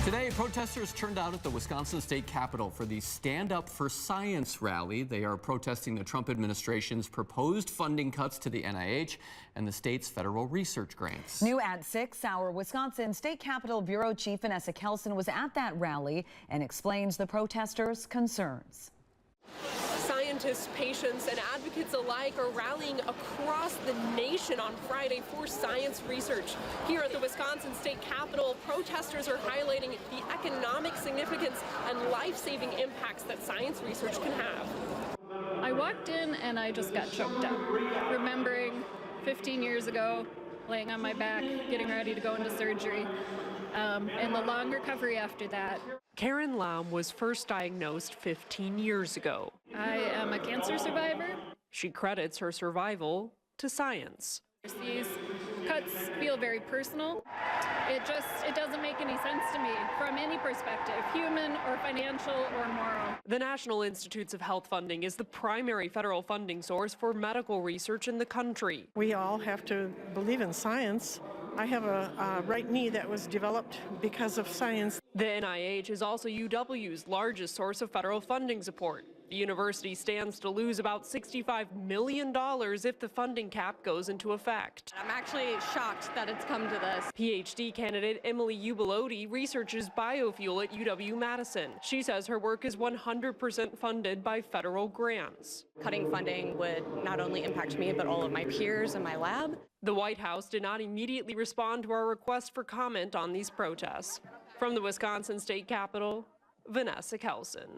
Today, protesters turned out at the Wisconsin State Capitol for the Stand Up for Science rally. They are protesting the Trump administration's proposed funding cuts to the NIH and the state's federal research grants. New at 6, our Wisconsin State Capitol Bureau Chief Vanessa Kelson was at that rally and explains the protesters' concerns. Scientists, patients, and advocates alike are rallying across the nation on Friday for science research. Here at the Wisconsin State Capitol, protesters are highlighting the economic significance and life-saving impacts that science research can have. I walked in and I just got choked up, remembering 15 years ago, laying on my back, getting ready to go into surgery, and the long recovery after that. Karen Laum was first diagnosed 15 years ago. I am a cancer survivor. She credits her survival to science. These cuts feel very personal. It doesn't make any sense to me from any perspective, human or financial or moral. The National Institutes of Health funding is the primary federal funding source for medical research in the country. We all have to believe in science. I have a right knee that was developed because of science. The NIH is also UW's largest source of federal funding support. The university stands to lose about $65 million if the funding cap goes into effect. I'm actually shocked that it's come to this. PhD candidate Emily Ubalodi researches biofuel at UW-Madison. She says her work is 100% funded by federal grants. Cutting funding would not only impact me, but all of my peers in my lab. The White House did not immediately respond to our request for comment on these protests. From the Wisconsin State Capitol, Vanessa Kelson.